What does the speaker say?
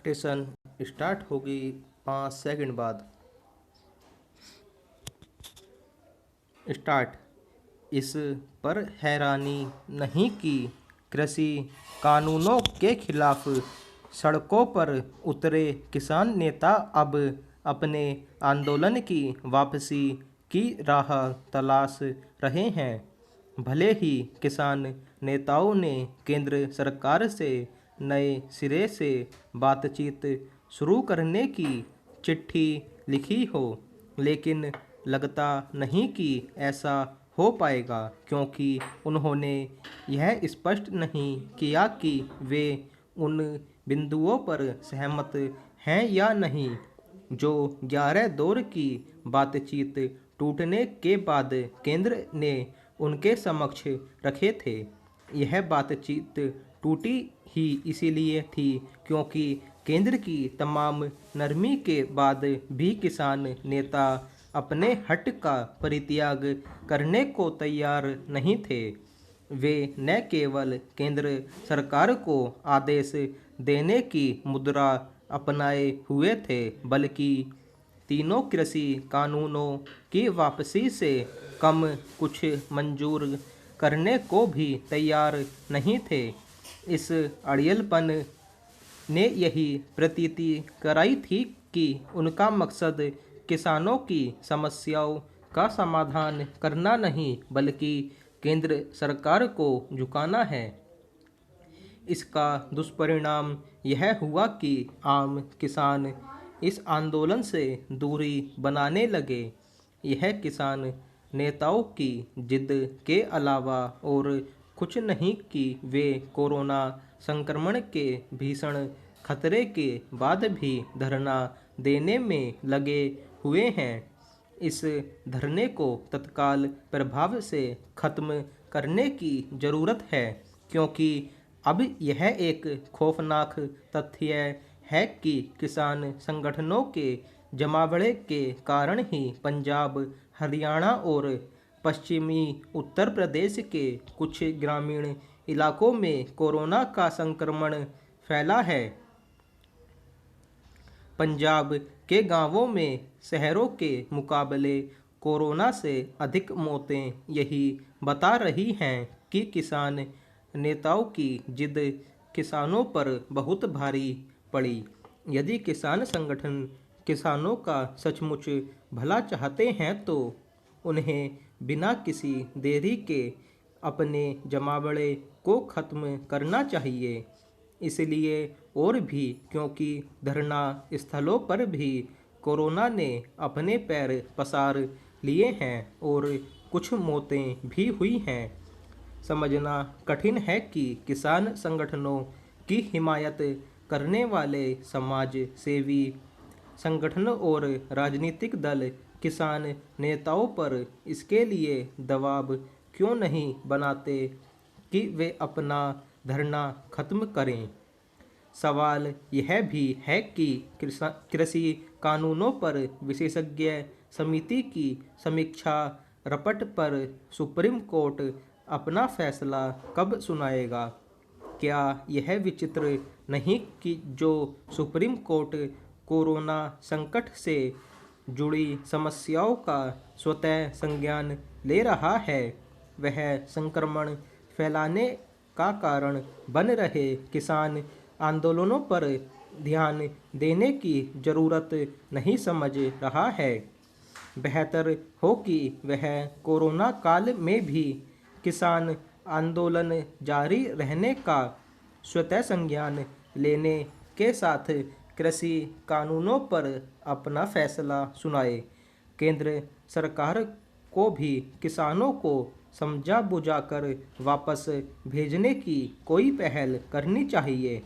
Station start होगी 5 second बाद। Start. इस पर हैरानी नहीं कि कृषि कानूनों के खिलाफ सड़कों पर उतरे किसान नेता अब अपने आंदोलन की वापसी की राह तलाश रहे हैं। भले ही किसान नेताओं ने केंद्र सरकार से नए सिरे से बातचीत शुरू करने की चिट्ठी लिखी हो, लेकिन लगता नहीं कि ऐसा हो पाएगा, क्योंकि उन्होंने यह स्पष्ट नहीं किया कि वे उन बिंदुओं पर सहमत हैं या नहीं जो 11 दौर की बातचीत टूटने के बाद केंद्र ने उनके समक्ष रखे थे। यह बातचीत टूटी ही इसीलिए थी क्योंकि केंद्र की तमाम नरमी के बाद भी किसान नेता अपने हट का परित्याग करने को तैयार नहीं थे। वे न केवल केंद्र सरकार को आदेश देने की मुद्रा अपनाए हुए थे, बल्कि तीनों कृषि कानूनों की वापसी से कम कुछ मंजूर करने को भी तैयार नहीं थे। इस अड़ियलपन ने यही प्रतीति कराई थी कि उनका मकसद किसानों की समस्याओं का समाधान करना नहीं, बल्कि केंद्र सरकार को झुकाना है। इसका दुष्परिणाम यह हुआ कि आम किसान इस आंदोलन से दूरी बनाने लगे। यह किसान नेताओं की जिद के अलावा और कुछ नहीं कि वे कोरोना संक्रमण के भीषण खतरे के बाद भी धरना देने में लगे हुए हैं। इस धरने को तत्काल प्रभाव से खत्म करने की जरूरत है, क्योंकि अब यह एक खौफनाक तथ्य है कि किसान संगठनों के जमावड़े के कारण ही पंजाब, हरियाणा और पश्चिमी उत्तर प्रदेश के कुछ ग्रामीण इलाकों में कोरोना का संक्रमण फैला है। पंजाब के गांवों में शहरों के मुकाबले कोरोना से अधिक मौतें यही बता रही हैं कि किसान नेताओं की जिद किसानों पर बहुत भारी पड़ी। यदि किसान संगठन किसानों का सचमुच भला चाहते हैं तो उन्हें बिना किसी देरी के अपने जमावड़े को खत्म करना चाहिए। इसलिए और भी क्योंकि धरना स्थलों पर भी कोरोना ने अपने पैर पसार लिए हैं और कुछ मौतें भी हुई हैं। समझना कठिन है कि किसान संगठनों की हिमायत करने वाले समाज सेवी संगठन और राजनीतिक दल किसान नेताओं पर इसके लिए दबाव क्यों नहीं बनाते कि वे अपना धरना खत्म करें। सवाल यह भी है कि कृषि कानूनों पर विशेषज्ञ समिति की समीक्षा रपट पर सुप्रीम कोर्ट अपना फैसला कब सुनाएगा। क्या यह विचित्र नहीं कि जो सुप्रीम कोर्ट कोरोना संकट से जुड़ी समस्याओं का स्वतः संज्ञान ले रहा है, वह संक्रमण फैलाने का कारण बन रहे किसान आंदोलनों पर ध्यान देने की जरूरत नहीं समझ रहा है। बेहतर हो कि वह कोरोना काल में भी किसान आंदोलन जारी रहने का स्वतः संज्ञान लेने के साथ कृषि कानूनों पर अपना फैसला सुनाए। केंद्र सरकार को भी किसानों को समझा बुझाकर वापस भेजने की कोई पहल करनी चाहिए।